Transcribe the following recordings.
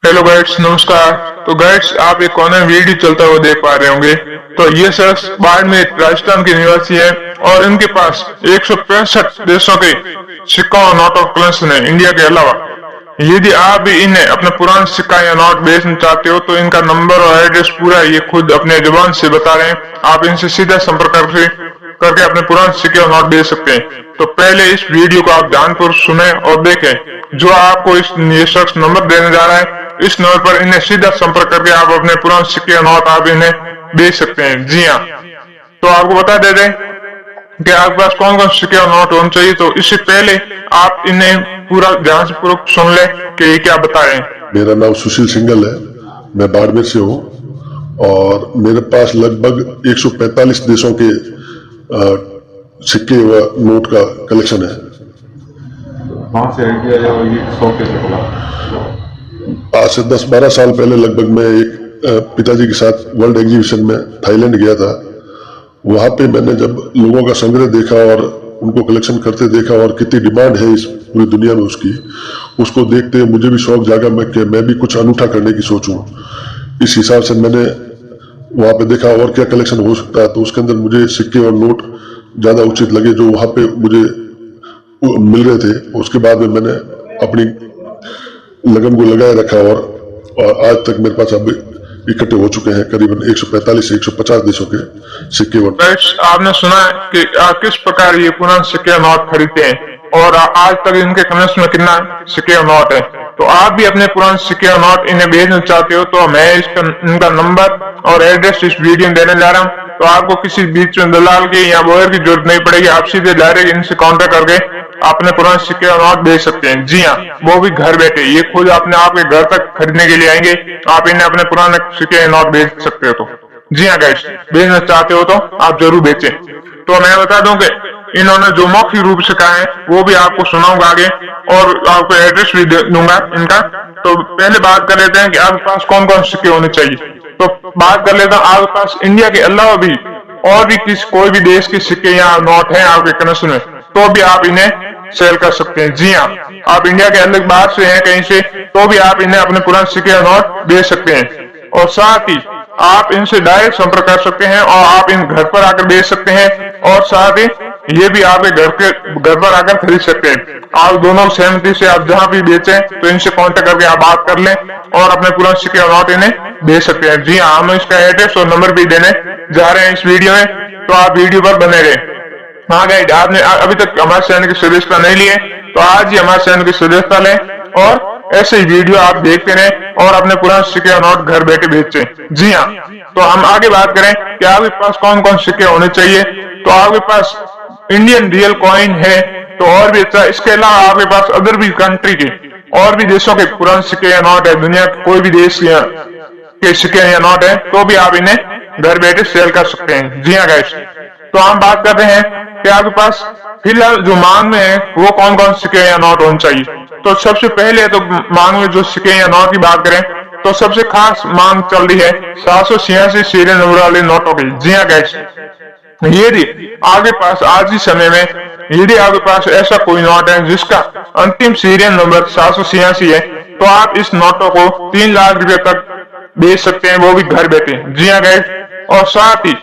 Hello guides, नमस्कार। तो guides, आप एक कॉर्नर वीडियो चलता हुआ देख पा रहे होंगे। तो ये शख्स बाड़मेर राजस्थान के निवासी है और इनके पास 165 देशों के सिक्कों और नोटों का कलेक्शन है, इंडिया के अलावा। यदि आप भी इन्हें अपने पुराने सिक्का या नोट बेचना चाहते हो तो इनका नंबर और एड्रेस पूरा ये खुद अपने जुबान से बता रहे हैं। आप इनसे सीधा संपर्क करके अपने पुराने सिक्के और नोट बेच सकते हैं। तो पहले इस वीडियो को आप ध्यानपूर्वक सुने और देखें। जो आपको ये शख्स नंबर देने जा रहा है, इस नंबर पर इन्हें सीधा संपर्क करके आप अपने पुराने सिक्के और नोट आप इन्हें बेच सकते हैं। जी हाँ, तो आपको बता दे दें कि आपके पास कौन कौन सिक्के और नोट होने चाहिए। तो इससे पहले आप इन्हें पूरा ध्यान से पूर्वक सुन ले कि ये क्या बता रहे हैं। मेरा नाम सुशील सिंगल है, मैं बाड़मेर से हूँ और मेरे पास लगभग 145 देशों के सिक्के व नोट का कलेक्शन है। कहाँ से आइडिया है और ये शौक कैसे खुला? आज से 10-12 साल पहले लगभग मैं एक पिताजी के साथ वर्ल्ड एग्जीबिशन में थाईलैंड गया था। वहां पे मैंने जब लोगों का संग्रह देखा और उनको कलेक्शन करते देखा और कितनी डिमांड है इस पूरी दुनिया में उसको देखते मुझे भी शौक जागा मैं भी कुछ अनूठा करने की सोचूं। इस हिसाब से मैंने वहां पे देखा और क्या कलेक्शन हो सकता है, तो उसके अंदर मुझे सिक्के और नोट ज्यादा उचित लगे जो वहां पे मुझे मिल रहे थे। उसके बाद में मैंने अपनी लगन को लगाए रखा और आज तक मेरे पास अब इकट्ठे हो चुके हैं करीबन 145 से 150 देशों के सिक्के। आपने सुना है कि किस प्रकार ये पुराने सिक्के और नोट खरीदते हैं और आज तक इनके कलेक्शन में कितना सिक्के और नोट है। तो आप भी अपने पुराने सिक्के और नोट इन्हें भेजना चाहते हो तो मैं इनका नंबर और एड्रेस इस वीडियो में देने जा रहा हूँ। तो आपको किसी बीच में दलाल की या बोयर की जरूरत नहीं पड़ेगी। आप सीधे डायरेक्ट इनसे कांटेक्ट करके अपने पुराने सिक्के और नोट भेज सकते हैं। जी हाँ, वो भी घर बैठे। ये खुद अपने आपके घर तक खरीदने के लिए आएंगे। आप इन्हें अपने पुराने सिक्के और नोट भेज सकते हो। तो जी हाँ गाइस, भेजना चाहते हो तो आप जरूर बेचें। तो मैं बता दूं कि इन्होंने जो मौखिक रूप से कहा है वो भी आपको सुनाऊंगा आगे और आपको एड्रेस भी दूंगा इनका। तो पहले बात कर लेते हैं कि आपके पास कौन कौन सिक्के होने चाहिए। तो बात कर लेता हूँ, आपके पास इंडिया के अलावा भी और भी कोई भी देश के सिक्के या नोट है आपके कनेक्शन में तो भी आप इन्हें सेल कर सकते हैं। जी हाँ, आप इंडिया के अलग बाहर से हैं कहीं से तो भी आप इन्हें अपने पुराने सिक्के और नोट बेच सकते हैं। और साथ ही आप इनसे डायरेक्ट संपर्क कर सकते हैं और आप इन घर पर आकर बेच सकते हैं और साथ ही ये भी आपके घर पर आकर खरीद सकते हैं। आप दोनों सहमति से आप जहां भी बेचें तो इनसे कांटेक्ट करके आप बात कर लें और अपने पुराने सिक्के और नोट इन्हें बेच सकते हैं। जी हाँ, हम इसका एड्रेस और नंबर भी देने जा रहे हैं इस वीडियो में, तो आप वीडियो पर बने रहे। हाँ गाइड, आपने अभी तक हमारे चैनल की सदस्यता नहीं लिए तो आज ही हमारे चैनल की सदस्यता लें और ऐसे ही वीडियो आप देखते रहें और अपने पुराने सिक्के और नोट घर बैठे बेचें। जी हाँ, तो हम आगे बात करें कि आपके पास कौन कौन सिक्के होने चाहिए। तो आपके पास इंडियन रियल कॉइन है तो और भी अच्छा। इसके अलावा आपके पास अदर भी कंट्री के और भी देशों के पुराने सिक्के या नोट है, दुनिया के कोई भी देश के सिक्के या नोट है तो भी आप इन्हें घर बैठे सेल कर सकते हैं। जी हाँ गाइस, तो हम बात कर रहे हैं कि आपके पास फिलहाल जो मांग में है वो कौन कौन सिक्के या नोट होने चाहिए। तो सबसे पहले तो मांग में जो सिक्के या नोट की बात करें तो सबसे खास मांग चल रही है 786 सीरियल नंबर वाले नोटों की। जी हाँ गाइस, यदि आपके पास आज ही समय में यदि आपके पास ऐसा कोई नोट है जिसका अंतिम सीरियल नंबर 786 है तो आप इस नोटों को 3 लाख रुपए तक बेच सकते हैं, वो भी घर बैठे। जी हाँ गाइस, और साथ ही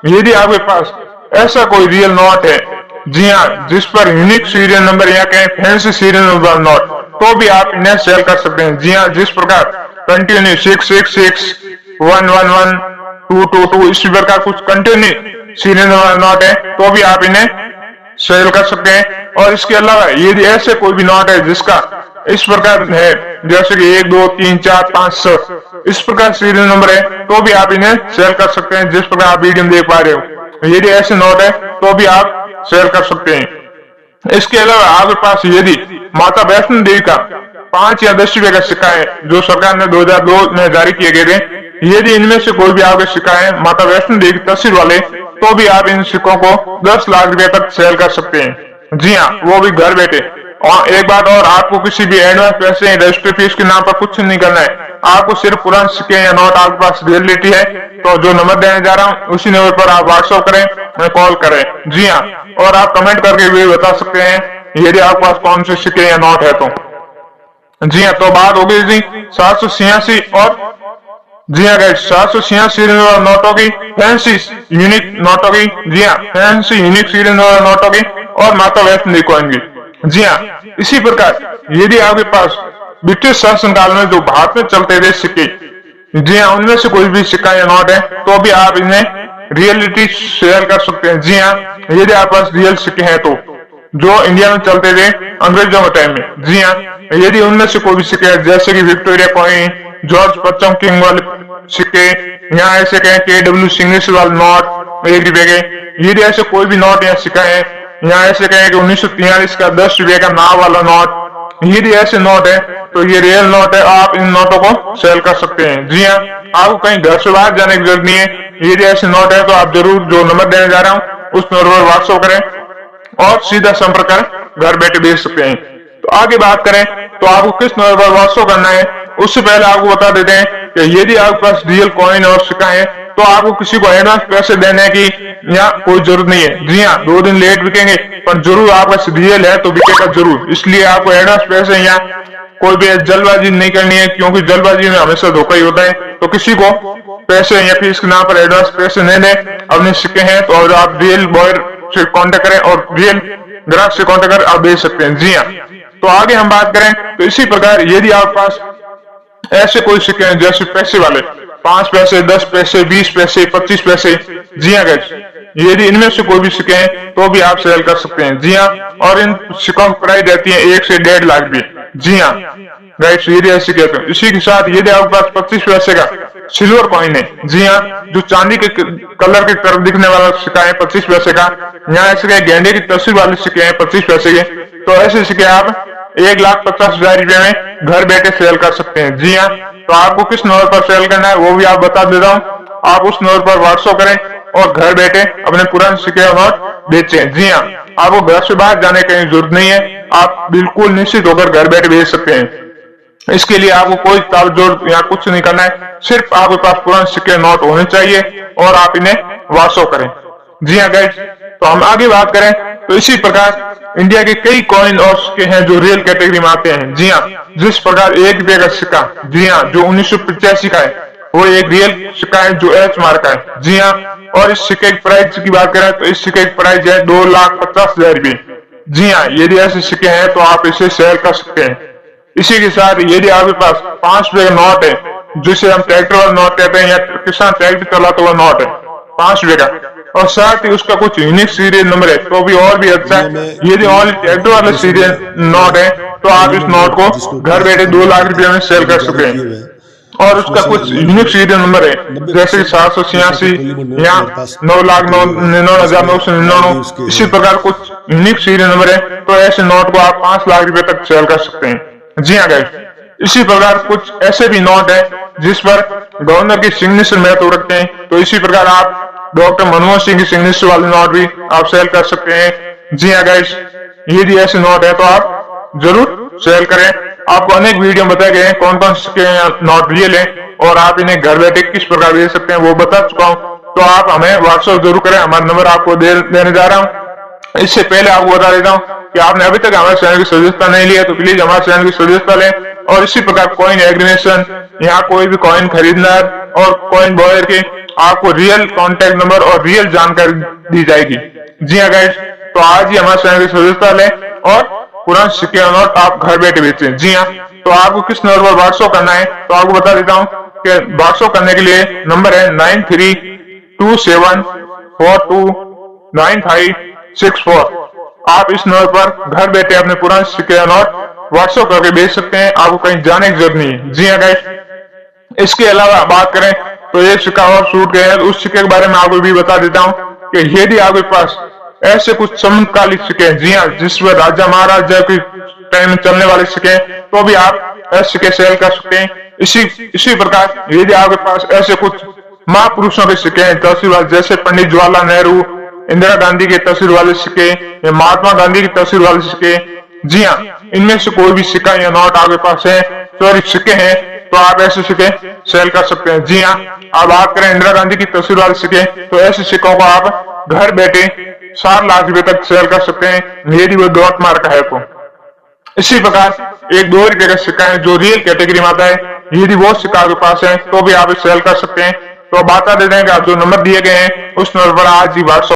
यदि आपके पास ऐसा कोई रियल नोट है, जी हाँ, जिस पर यूनिक सीरियल नंबर या कहें फैंसी सीरियल नंबर नोट तो भी आप इन्हें सेल कर सकते हैं। जी हाँ, जिस प्रकार कंटिन्यू 666 111 222 इस प्रकार कुछ कंटिन्यू सीरियल नंबर नोट है तो भी आप इन्हें सेल कर सकते हैं। और इसके अलावा यदि ऐसे कोई भी नोट है जिसका इस प्रकार है जैसे कि 1 2 3 4 5 6 इस प्रकार सीरियल नंबर है तो भी आप इन्हें सेल कर सकते हैं, जिस प्रकार आप वीडियो में देख पा रहे हो। यदि ऐसे नोट है तो भी आप सेल कर सकते हैं। इसके अलावा आपके पास यदि माता वैष्णो देवी का 5 या 10 रुपए का सिक्का है जो सरकार ने 2002 में जारी किए गए थे, यदि इनमें से कोई भी आपके सिक्का है माता वैष्णो देवी की तस्वीर वाले तो भी आप इन सिक्कों को 10 लाख रुपए तक सेल कर सकते हैं। जी हाँ, वो भी घर बैठे। और एक बात और, आपको किसी भी एडवांस पैसे रजिस्ट्री फीस के नाम पर कुछ नहीं करना है। आपको सिर्फ पुराने सिक्के या नोट आपके पास रियलिटी है तो जो नंबर देने जा रहा हूँ उसी नंबर पर आप व्हाट्सएप करें, कॉल करें। जी हाँ, और आप कमेंट करके भी बता सकते हैं यदि आपके पास कौन से सिक्के या नोट है। तो जी हाँ, तो बात होगी जी 786 और जी हाँ गाइस 786 नोटों की, फैंसी यूनिक नोटों की, जी हाँ फैंसी यूनिक सीरीज नोटों की और माता वैष्णो कॉइन की। जी हाँ, इसी प्रकार यदि आपके पास ब्रिटिश शासनकाल में जो भारत में चलते थे सिक्के, जी हाँ उनमें से कोई भी सिक्का या नोट है तो भी आप इन्हें रियलिटी शेयर कर सकते हैं। जी हाँ, यदि आपके पास रियल सिक्के हैं तो जो इंडिया में चलते थे अंग्रेजों के टाइम में। जी हाँ, यदि उनमें से कोई भी सिक्के है जैसे कि विक्टोरिया कॉइन, जॉर्ज पचम किंग वाले सिक्के, या ऐसे कहें KW सिग्नेचर वाले नोट 1 रुपए के, यदि ऐसे कोई भी नोट या सिक्का है, या ऐसे कहें कि 1943 का 10 रुपए का नाव वाला नोट, यदि ऐसे नोट है तो ये रियल नोट है, आप इन नोटों को सेल कर सकते हैं। जी हाँ, आपको कहीं घर से बाहर जाने की जरूरत नहीं है। यदि ऐसे नोट है तो आप जरूर जो नंबर देने जा रहा हूँ उस नंबर पर व्हाट्सएप करें और सीधा संपर्क कर घर बैठे भेज सकते हैं। तो आगे बात करें तो आपको किस नंबर पर व्हाट्सएप करना है, उससे पहले आपको बता देते हैं कि यदि आपके पास रियल कॉइन और सिक्का है तो आपको किसी को एडवांस पैसे देने की या कोई जरूरत नहीं है। जी हाँ, 2 दिन लेट बिकेंगे पर जरूर आपका रियल है तो बिकेगा जरूर, इसलिए आपको एडवांस पैसे या कोई भी जल्दबाजी नहीं करनी है, क्योंकि जल्दबाजी में हमेशा धोखा ही होता है। तो किसी को पैसे या फीस के नाम पर एडवांस पैसे नहीं दे, अपने सिक्के हैं तो और आप रियल बॉयर से कांटेक्ट करें और रियल ग्राहक से कांटेक्ट कर आप भेज सकते हैं। जी हाँ, तो आगे हम बात करें तो इसी प्रकार यदि आपके पास ऐसे कोई सिक्के हैं जैसे पैसे वाले 5 पैसे, 10 पैसे, 20 पैसे, 25 पैसे, जी हाँ गाइस, यदि इनमें से कोई भी सिक्के हैं तो भी आप सेल कर सकते हैं। जी हाँ, और इन सिक्कों की प्राइस रहती है 1 से 1.5 लाख भी। जी हाँ गाइस, यदि ऐसे कहते हैं। इसी के साथ यदि आपके पास 25 पैसे का सिल्वर कॉइन है, जी हाँ जो चांदी के कलर की तरफ दिखने वाला सिक्का है 25 पैसे का, यहाँ ऐसे गेंडे की तस्वीर वाले सिक्के हैं 25 पैसे के, तो ऐसे सिक्के आप 1,50,000 रुपए में घर बैठे सेल कर सकते हैं। जी हाँ, तो आपको किस नंबर पर सेल करना है वो भी आप बता देता हूँ। आप उस नंबर पर व्हाट्सएप करें और घर बैठे अपने पुराने सिक्के नोट बेचें। जी हाँ, आपको घर से बाहर जाने की जरूरत नहीं है, आप बिल्कुल निश्चित होकर घर बैठे बेच सकते हैं। इसके लिए आपको कोई ताबजोड़ या कुछ नहीं करना है, सिर्फ आपके पास पुराने सिक्के नोट होने चाहिए और आप इन्हें व्हाट्सएप करें। जी हाँ गाइस, तो हम आगे बात करें तो इसी प्रकार इंडिया के कई कॉइन और सिक्के हैं जो रियल कैटेगरी में आते हैं। जी हाँ, जिस प्रकार 1 रुपए का सिक्का, जी हाँ जो 1985 का है वो एक रियल सिक्का है जो H मार्क का है। जी हाँ, और इस सिक्के की प्राइस की बात करें तो इस सिक्के की प्राइस है 2,50,000 रुपए। जी हाँ, यदि ऐसे सिक्के हैं तो आप इसे सेल कर सकते हैं। इसी के साथ यदि आपके पास 5 रुपए का नोट है जिसे हम ट्रैक्टर वाला नोट कहते हैं या किसान ट्रैक्टर चलाता हुआ नोट है 5 रुपए का, और साथ ही उसका कुछ यूनिक सीरियल नंबर है तो भी और भी अच्छा है। यदि ऑनली ट्रैक्टर वाला सीरियल नोट है तो आप इस नोट को घर बैठे 2 लाख रुपए में सेल कर सकते हैं, और उसका कुछ यूनिक सीरियल नंबर है जैसे 786 या 9,99,999, इसी प्रकार कुछ यूनिक सीरियल नंबर है, तो ऐसे नोट को आप 5 लाख रुपए तक सेल कर सकते हैं। जी हाँ गाइस, इसी प्रकार कुछ ऐसे भी नोट है जिस पर गवर्नर की सिग्नेचर महत्व रखते हैं, तो इसी प्रकार आप डॉक्टर मनमोहन सिंह की सिग्नेचर वाले नोट भी आप सेल कर सकते हैं। जी हाँ गाइस, यदि ऐसे नोट है तो आप जरूर सेल करें। आपको अनेक वीडियो बताए गए हैं कौन कौन से नोट रियल है और आप इन्हें घर बैठे किस प्रकार दे सकते हैं वो बता चुका हूँ, तो आप हमें व्हाट्सएप जरूर करें। हमारा नंबर आपको देने जा रहा हूँ। इससे पहले आपको बता देता हूँ कि आपने अभी तक हमारे चैनल की सदस्यता नहीं लिया तो प्लीज हमारे चैनल की सदस्यता लें, और इसी प्रकार कॉइन एग्रीमेशन, यहाँ कोई भी कॉइन खरीदना और कॉइन बॉयर के आपको रियल कॉन्टेक्ट नंबर और रियल जानकारी दी जाएगी। जी हाँ गाइस, तो आज ही हमारे चैनल की सदस्यता लें और पुराने सिक्के नोट आप घर बैठे बेचें। जी हाँ, तो आपको किस नंबर पर व्हाट्सएप करना है तो आपको बता देता हूँ कि व्हाट्सएप करने के लिए नंबर है 9327429564। आप इस नंबर पर घर बैठे अपने पुराने सिक्के नोट व्हाट्सएप करके भेज सकते हैं, आपको कहीं जाने की जरूरत नहीं है। जी हाँ गाइस, इसके अलावा बात करें तो एक सिक्का और छूट गया है, उस सिक्के के बारे में आपको भी बता देता हूँ कि यदि आपके पास ऐसे कुछ समकालीन सिक्के हैं, जी हाँ जिस पर राजा महाराजा के टाइम में चलने वाले सिक्के हैं, तो भी आप ऐसे सिक्के सेल कर सकते हैं। इसी प्रकार यदि आपके पास ऐसे कुछ महापुरुषों के सिक्के हैं तस्वीर वाले, जैसे पंडित जवाहरलाल नेहरू, इंदिरा गांधी के तस्वीर वाले सिक्के या महात्मा गांधी की तस्वीर वाले सिक्के, जी हाँ इनमें से कोई भी सिक्का या नोट आपके पास है, सॉरी सिक्के हैं, तो आप ऐसे सिक्के सेल कर सकते हैं। जी हाँ, अब बात करें इंदिरा गांधी की तस्वीर वाले सिक्के, तो ऐसे सिक्कों को आप घर बैठे 7 लाख रुपए तक सेल कर सकते हैं यदि वो डॉट मार्क है तो। इसी प्रकार एक 2 रुपए का सिक्का है जो रियल कैटेगरी में आता है। यदि वो सिक्का आपके पास है तो भी आप इसे सेल कर सकते हैं। तो अब बात कर देते हैं कि आप जो नंबर दिए गए हैं उस नंबर पर आज ही व्हाट्सएप